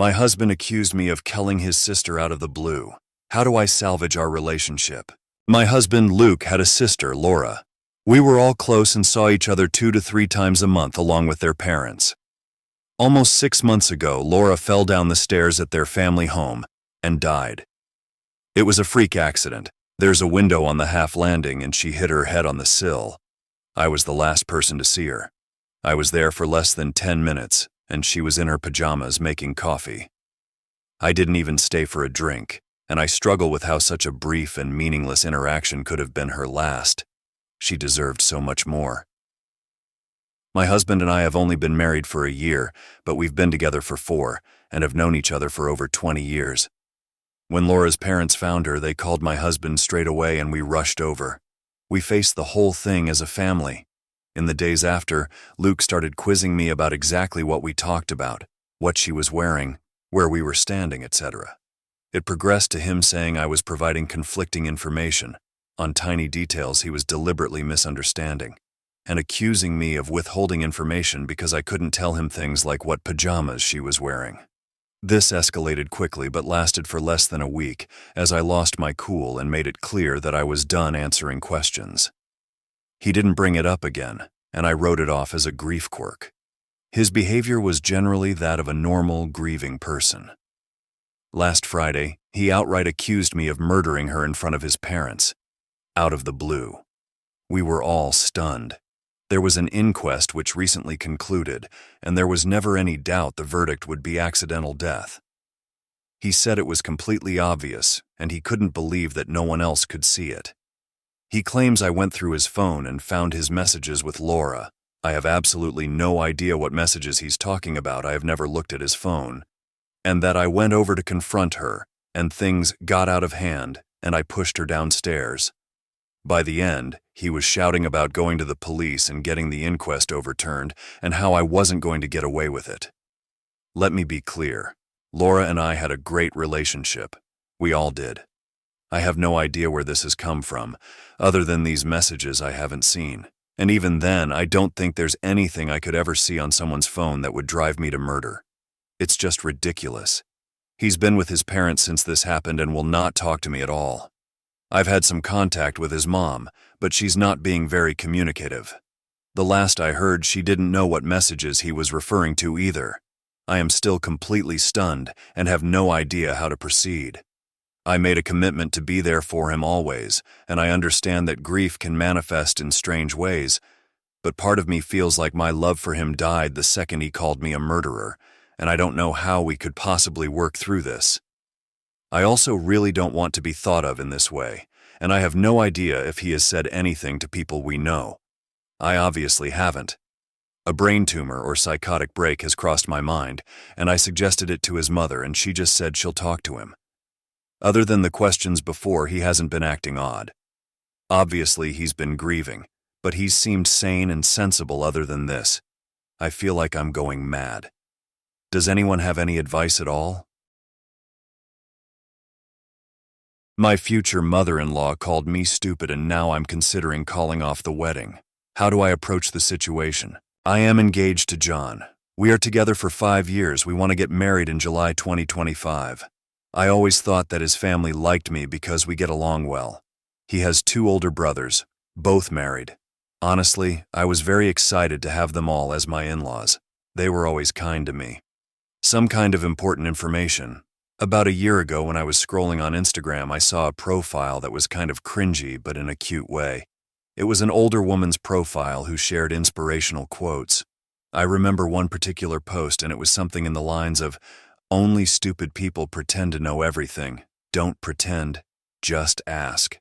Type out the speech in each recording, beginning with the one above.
My husband accused me of killing his sister out of the blue. How do I salvage our relationship? My husband, Luke, had a sister, Laura. We were all close and saw each other 2 to 3 times a month along with their parents. Almost 6 months ago, Laura fell down the stairs at their family home and died. It was a freak accident. There's a window on the half landing and she hit her head on the sill. I was the last person to see her. I was there for less than 10 minutes, and she was in her pajamas making coffee. I didn't even stay for a drink, and I struggle with how such a brief and meaningless interaction could have been her last. She deserved so much more. My husband and I have only been married for a year, but we've been together for 4 and have known each other for over 20 years. When Laura's parents found her, they called my husband straight away and we rushed over. We faced the whole thing as a family. In the days after, Luke started quizzing me about exactly what we talked about, what she was wearing, where we were standing, etc. It progressed to him saying I was providing conflicting information on tiny details he was deliberately misunderstanding, and accusing me of withholding information because I couldn't tell him things like what pajamas she was wearing. This escalated quickly but lasted for less than a week as I lost my cool and made it clear that I was done answering questions. He didn't bring it up again, and I wrote it off as a grief quirk. His behavior was generally that of a normal, grieving person. Last Friday, he outright accused me of murdering her in front of his parents, out of the blue. We were all stunned. There was an inquest which recently concluded, and there was never any doubt the verdict would be accidental death. He said it was completely obvious, and he couldn't believe that no one else could see it. He claims I went through his phone and found his messages with Laura. I have absolutely no idea what messages he's talking about. I have never looked at his phone. And that I went over to confront her, and things got out of hand, and I pushed her downstairs. By the end, he was shouting about going to the police and getting the inquest overturned, and how I wasn't going to get away with it. Let me be clear. Laura and I had a great relationship. We all did. I have no idea where this has come from, other than these messages I haven't seen. And even then, I don't think there's anything I could ever see on someone's phone that would drive me to murder. It's just ridiculous. He's been with his parents since this happened and will not talk to me at all. I've had some contact with his mom, but she's not being very communicative. The last I heard, she didn't know what messages he was referring to either. I am still completely stunned and have no idea how to proceed. I made a commitment to be there for him always, and I understand that grief can manifest in strange ways, but part of me feels like my love for him died the second he called me a murderer, and I don't know how we could possibly work through this. I also really don't want to be thought of in this way, and I have no idea if he has said anything to people we know. I obviously haven't. A brain tumor or psychotic break has crossed my mind, and I suggested it to his mother, and she just said she'll talk to him. Other than the questions before, he hasn't been acting odd. Obviously, he's been grieving, but he's seemed sane and sensible other than this. I feel like I'm going mad. Does anyone have any advice at all? My future mother-in-law called me stupid, and now I'm considering calling off the wedding. How do I approach the situation? I am engaged to John. We are together for 5 years. We want to get married in July 2025. I always thought that his family liked me because we get along well. He has 2 older brothers, both married. Honestly, I was very excited to have them all as my in-laws. They were always kind to me. Some kind of important information. About a year ago, when I was scrolling on Instagram, I saw a profile that was kind of cringy but in a cute way. It was an older woman's profile who shared inspirational quotes. I remember one particular post, and it was something in the lines of, "Only stupid people pretend to know everything. Don't pretend, just ask."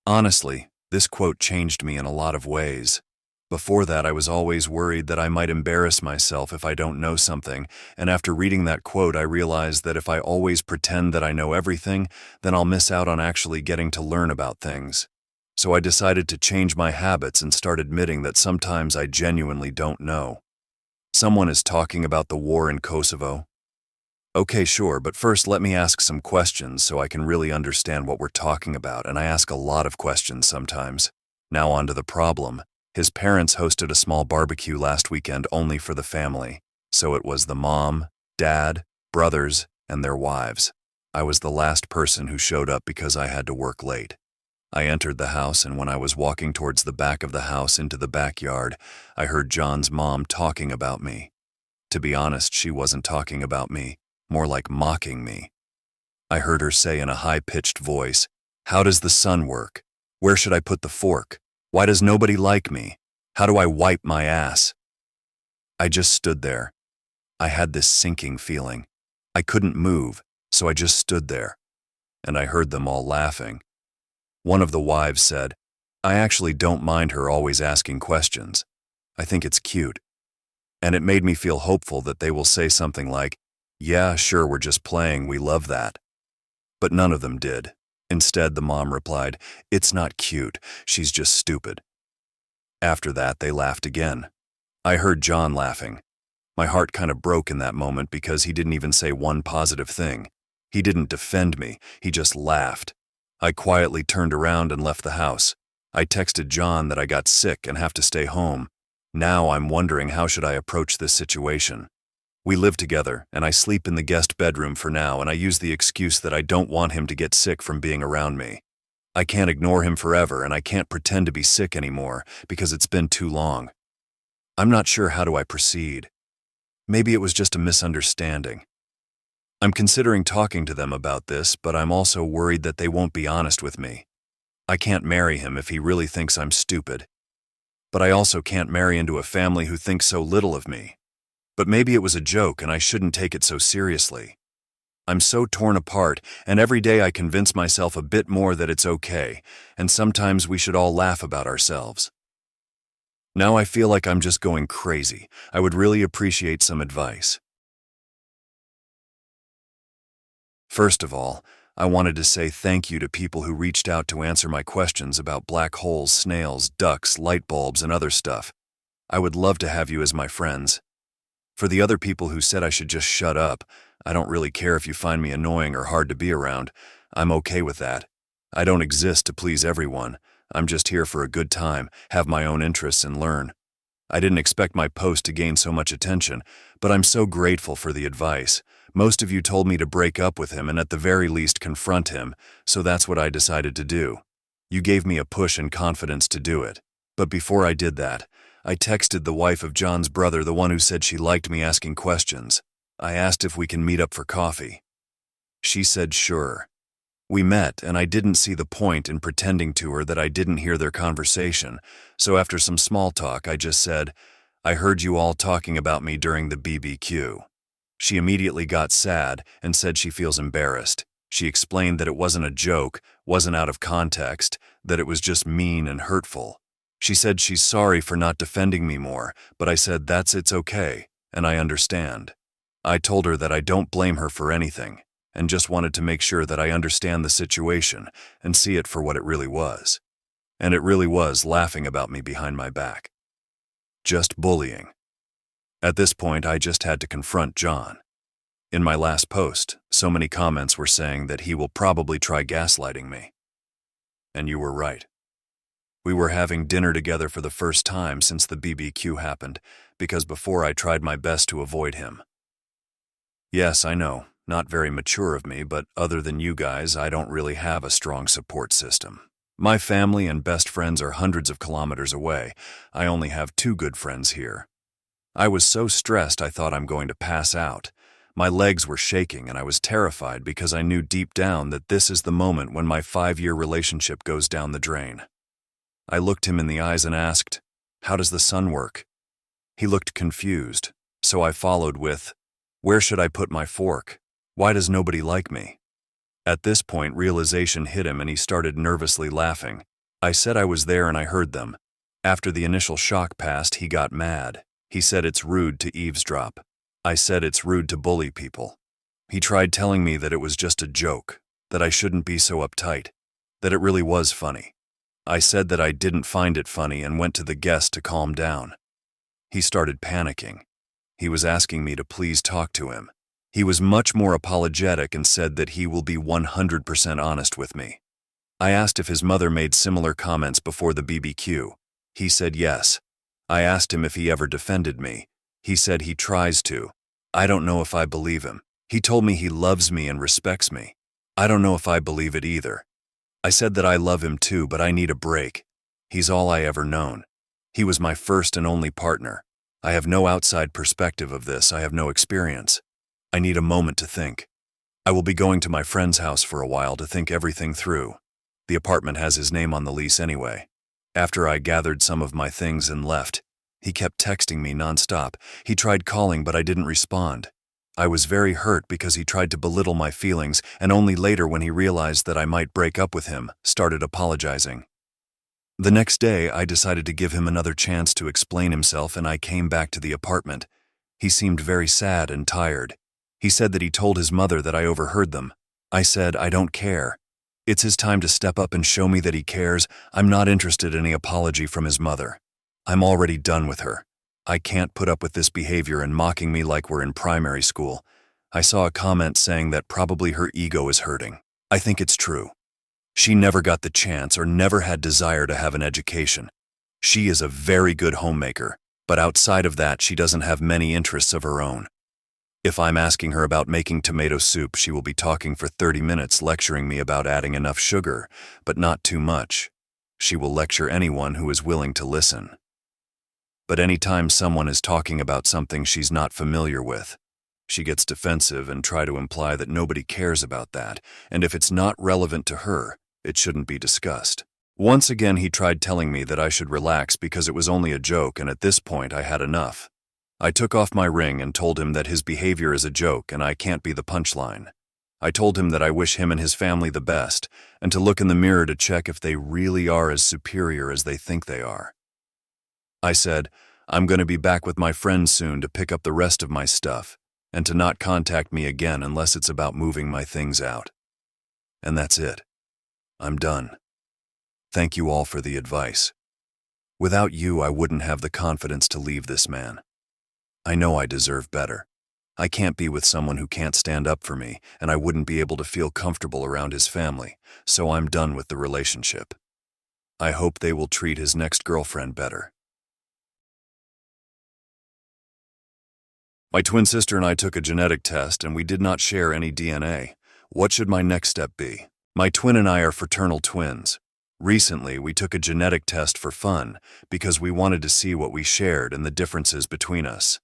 Honestly, this quote changed me in a lot of ways. Before that, I was always worried that I might embarrass myself if I don't know something, and after reading that quote, I realized that if I always pretend that I know everything, then I'll miss out on actually getting to learn about things. So I decided to change my habits and start admitting that sometimes I genuinely don't know. Someone is talking about the war in Kosovo. Okay, sure, but first let me ask some questions so I can really understand what we're talking about, and I ask a lot of questions sometimes. Now on to the problem. His parents hosted a small barbecue last weekend only for the family, so it was the mom, dad, brothers, and their wives. I was the last person who showed up because I had to work late. I entered the house, and when I was walking towards the back of the house into the backyard, I heard John's mom talking about me. To be honest, she wasn't talking about me, more like mocking me. I heard her say in a high-pitched voice, "How does the sun work? Where should I put the fork? Why does nobody like me? How do I wipe my ass?" I just stood there. I had this sinking feeling. I couldn't move, so I just stood there. And I heard them all laughing. One of the wives said, "I actually don't mind her always asking questions. I think it's cute." And it made me feel hopeful that they will say something like, "Yeah, sure, we're just playing, we love that." But none of them did. Instead, the mom replied, "It's not cute, she's just stupid." After that, they laughed again. I heard John laughing. My heart kind of broke in that moment because he didn't even say one positive thing. He didn't defend me, he just laughed. I quietly turned around and left the house. I texted John that I got sick and have to stay home. Now I'm wondering, how should I approach this situation? We live together, and I sleep in the guest bedroom for now, and I use the excuse that I don't want him to get sick from being around me. I can't ignore him forever, and I can't pretend to be sick anymore because it's been too long. I'm not sure how do I proceed. Maybe it was just a misunderstanding. I'm considering talking to them about this, but I'm also worried that they won't be honest with me. I can't marry him if he really thinks I'm stupid. But I also can't marry into a family who thinks so little of me. But maybe it was a joke and I shouldn't take it so seriously. I'm so torn apart, and every day I convince myself a bit more that it's okay, and sometimes we should all laugh about ourselves. Now I feel like I'm just going crazy. I would really appreciate some advice. First of all, I wanted to say thank you to people who reached out to answer my questions about black holes, snails, ducks, light bulbs, and other stuff. I would love to have you as my friends. For the other people who said I should just shut up, I don't really care if you find me annoying or hard to be around. I'm okay with that. I don't exist to please everyone. I'm just here for a good time, have my own interests, and learn. I didn't expect my post to gain so much attention, but I'm so grateful for the advice. Most of you told me to break up with him and at the very least confront him, so that's what I decided to do. You gave me a push and confidence to do it. But before I did that, I texted the wife of John's brother, the one who said she liked me asking questions. I asked if we can meet up for coffee. She said sure. We met, and I didn't see the point in pretending to her that I didn't hear their conversation, so after some small talk, I just said, "I heard you all talking about me during the BBQ." She immediately got sad and said she feels embarrassed. She explained that it wasn't a joke, wasn't out of context, that it was just mean and hurtful. She said she's sorry for not defending me more, but I said it's okay, and I understand. I told her that I don't blame her for anything, and just wanted to make sure that I understand the situation and see it for what it really was. And it really was laughing about me behind my back. Just bullying. At this point, I just had to confront John. In my last post, so many comments were saying that he will probably try gaslighting me. And you were right. We were having dinner together for the first time since the BBQ happened, because before I tried my best to avoid him. Yes, I know, not very mature of me, but other than you guys, I don't really have a strong support system. My family and best friends are hundreds of kilometers away. I only have 2 good friends here. I was so stressed I thought I'm going to pass out. My legs were shaking and I was terrified because I knew deep down that this is the moment when my 5-year relationship goes down the drain. I looked him in the eyes and asked, "How does the sun work?" He looked confused, so I followed with, "Where should I put my fork? Why does nobody like me?" At this point, realization hit him and he started nervously laughing. I said I was there and I heard them. After the initial shock passed, he got mad. He said it's rude to eavesdrop. I said it's rude to bully people. He tried telling me that it was just a joke, that I shouldn't be so uptight, that it really was funny. I said that I didn't find it funny and went to the guest to calm down. He started panicking. He was asking me to please talk to him. He was much more apologetic and said that he will be 100% honest with me. I asked if his mother made similar comments before the BBQ. He said yes. I asked him if he ever defended me. He said he tries to. I don't know if I believe him. He told me he loves me and respects me. I don't know if I believe it either. I said that I love him too, but I need a break. He's all I ever known. He was my first and only partner. I have no outside perspective of this. I have no experience. I need a moment to think. I will be going to my friend's house for a while to think everything through. The apartment has his name on the lease anyway. After I gathered some of my things and left, he kept texting me nonstop. He tried calling, but I didn't respond. I was very hurt because he tried to belittle my feelings, and only later, when he realized that I might break up with him, started apologizing. The next day, I decided to give him another chance to explain himself, and I came back to the apartment. He seemed very sad and tired. He said that he told his mother that I overheard them. I said, I don't care. It's his time to step up and show me that he cares. I'm not interested in any apology from his mother. I'm already done with her. I can't put up with this behavior and mocking me like we're in primary school. I saw a comment saying that probably her ego is hurting. I think it's true. She never got the chance or never had desire to have an education. She is a very good homemaker, but outside of that, she doesn't have many interests of her own. If I'm asking her about making tomato soup, she will be talking for 30 minutes lecturing me about adding enough sugar, but not too much. She will lecture anyone who is willing to listen. But anytime someone is talking about something she's not familiar with, she gets defensive and try to imply that nobody cares about that, and if it's not relevant to her, it shouldn't be discussed. Once again, he tried telling me that I should relax because it was only a joke, and at this point I had enough. I took off my ring and told him that his behavior is a joke and I can't be the punchline. I told him that I wish him and his family the best, and to look in the mirror to check if they really are as superior as they think they are. I said, I'm going to be back with my friends soon to pick up the rest of my stuff, and to not contact me again unless it's about moving my things out. And that's it. I'm done. Thank you all for the advice. Without you, I wouldn't have the confidence to leave this man. I know I deserve better. I can't be with someone who can't stand up for me, and I wouldn't be able to feel comfortable around his family, so I'm done with the relationship. I hope they will treat his next girlfriend better. My twin sister and I took a genetic test, and we did not share any DNA. What should my next step be? My twin and I are fraternal twins. Recently, we took a genetic test for fun because we wanted to see what we shared and the differences between us.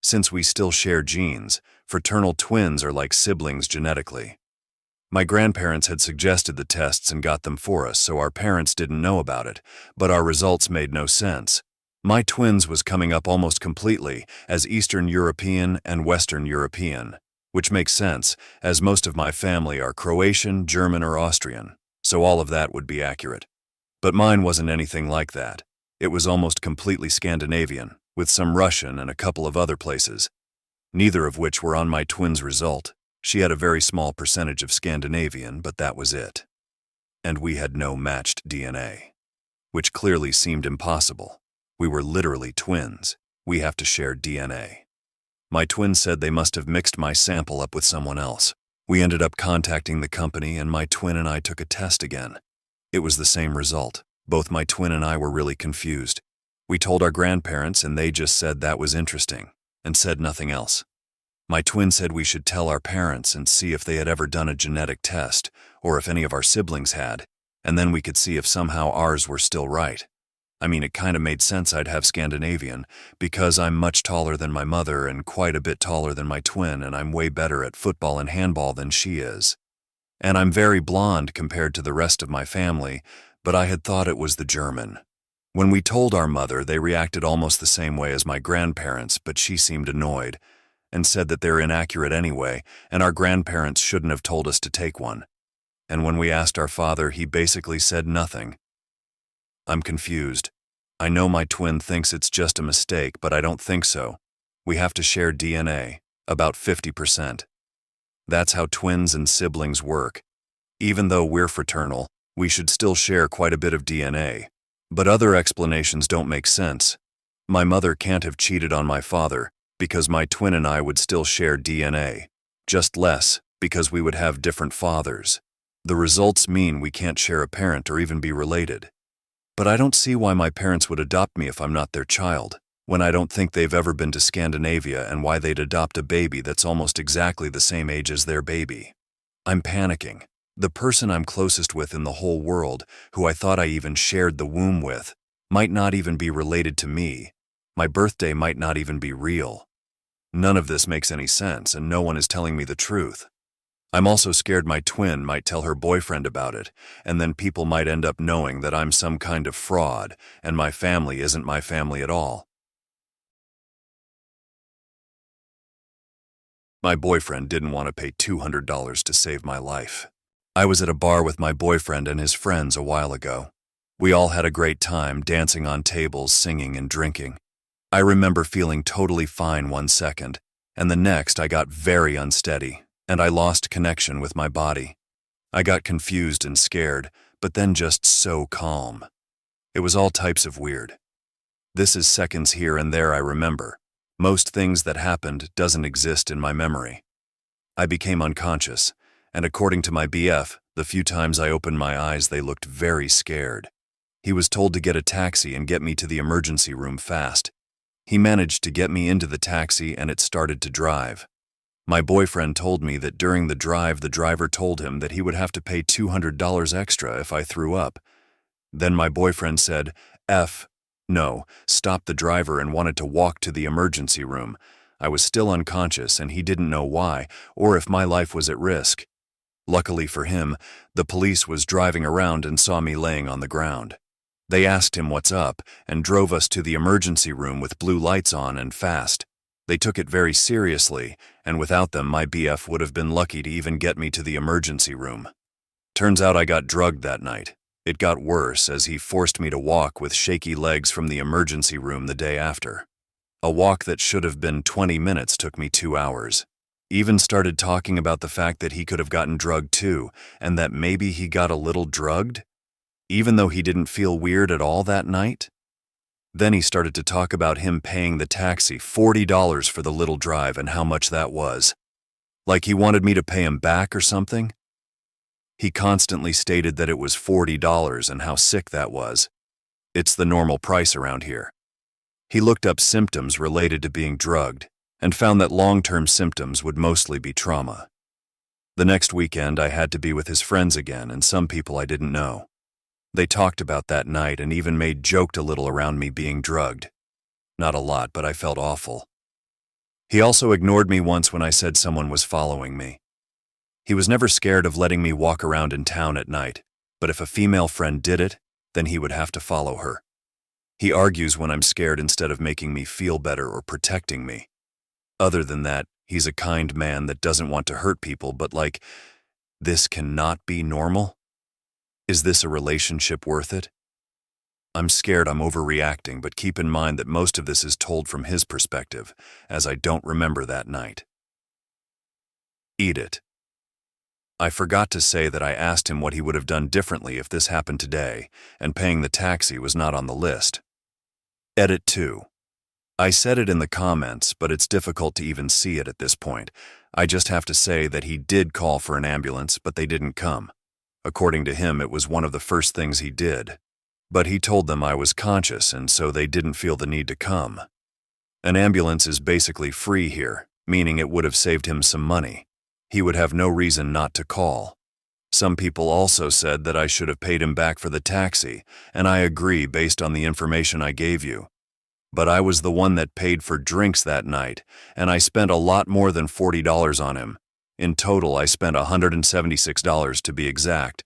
Since we still share genes, fraternal twins are like siblings genetically. My grandparents had suggested the tests and got them for us, so our parents didn't know about it, but our results made no sense. My twins was coming up almost completely as Eastern European and Western European, which makes sense, as most of my family are Croatian, German, or Austrian, so all of that would be accurate. But mine wasn't anything like that. It was almost completely Scandinavian, with some Russian and a couple of other places, neither of which were on my twin's result. She had a very small percentage of Scandinavian, but that was it. And we had no matched DNA, which clearly seemed impossible. We were literally twins. We have to share DNA. My twin said they must have mixed my sample up with someone else. We ended up contacting the company, and my twin and I took a test again. It was the same result. Both my twin and I were really confused. We told our grandparents, and they just said that was interesting, and said nothing else. My twin said we should tell our parents and see if they had ever done a genetic test, or if any of our siblings had, and then we could see if somehow ours were still right. I mean, it kind of made sense I'd have Scandinavian, because I'm much taller than my mother and quite a bit taller than my twin, and I'm way better at football and handball than she is. And I'm very blonde compared to the rest of my family, but I had thought it was the German. When we told our mother, they reacted almost the same way as my grandparents, but she seemed annoyed, and said that they're inaccurate anyway, and our grandparents shouldn't have told us to take one. And when we asked our father, he basically said nothing. I'm confused. I know my twin thinks it's just a mistake, but I don't think so. We have to share DNA, about 50%. That's how twins and siblings work. Even though we're fraternal, we should still share quite a bit of DNA. But other explanations don't make sense. My mother can't have cheated on my father, because my twin and I would still share DNA. Just less, because we would have different fathers. The results mean we can't share a parent or even be related. But I don't see why my parents would adopt me if I'm not their child. when I don't think they've ever been to Scandinavia and why they'd adopt a baby that's almost exactly the same age as their baby. I'm panicking. The person I'm closest with in the whole world, who I thought I even shared the womb with, might not even be related to me. My birthday might not even be real. None of this makes any sense, and no one is telling me the truth. I'm also scared my twin might tell her boyfriend about it, and then people might end up knowing that I'm some kind of fraud, and my family isn't my family at all. My boyfriend didn't want to pay $200 to save my life. I was at a bar with my boyfriend and his friends a while ago. We all had a great time dancing on tables, singing and drinking. I remember feeling totally fine one second, and the next I got very unsteady, and I lost connection with my body. I got confused and scared, but then just so calm. It was all types of weird. This is seconds here and there I remember. Most things that happened doesn't exist in my memory. I became unconscious, and according to my BF, the few times I opened my eyes they looked very scared. He was told to get a taxi and get me to the emergency room fast. He managed to get me into the taxi and it started to drive. My boyfriend told me that during the drive the driver told him that he would have to pay $200 extra if I threw up. Then my boyfriend said, No, stopped the driver and wanted to walk to the emergency room. I was still unconscious and he didn't know why or if my life was at risk. Luckily for him, the police was driving around and saw me laying on the ground. They asked him what's up and drove us to the emergency room with blue lights on and fast. They took it very seriously, and without them my BF would have been lucky to even get me to the emergency room. Turns out I got drugged that night. It got worse as he forced me to walk with shaky legs from the emergency room the day after. A walk that should have been 20 minutes took me 2 hours. Even started talking about the fact that he could have gotten drugged too, and that maybe he got a little drugged, even though he didn't feel weird at all that night. Then he started to talk about him paying the taxi $40 for the little drive and how much that was. Like he wanted me to pay him back or something. He constantly stated that it was $40 and how sick that was. It's the normal price around here. He looked up symptoms related to being drugged and found that long-term symptoms would mostly be trauma. The next weekend I had to be with his friends again and some people I didn't know. They talked about that night and even joked a little around me being drugged. Not a lot, but I felt awful. He also ignored me once when I said someone was following me. He was never scared of letting me walk around in town at night, but if a female friend did it, then he would have to follow her. He argues when I'm scared instead of making me feel better or protecting me. Other than that, he's a kind man that doesn't want to hurt people, but this cannot be normal? Is this a relationship worth it? I'm scared I'm overreacting, but keep in mind that most of this is told from his perspective, as I don't remember that night. Eat it. I forgot to say that I asked him what he would have done differently if this happened today, and paying the taxi was not on the list. Edit 2. I said it in the comments, but it's difficult to even see it at this point. I just have to say that he did call for an ambulance, but they didn't come. According to him, it was one of the first things he did. But he told them I was conscious, and so they didn't feel the need to come. An ambulance is basically free here, meaning it would have saved him some money. He would have no reason not to call. Some people also said that I should have paid him back for the taxi, and I agree based on the information I gave you. But I was the one that paid for drinks that night, and I spent a lot more than $40 on him. In total, I spent $176 to be exact.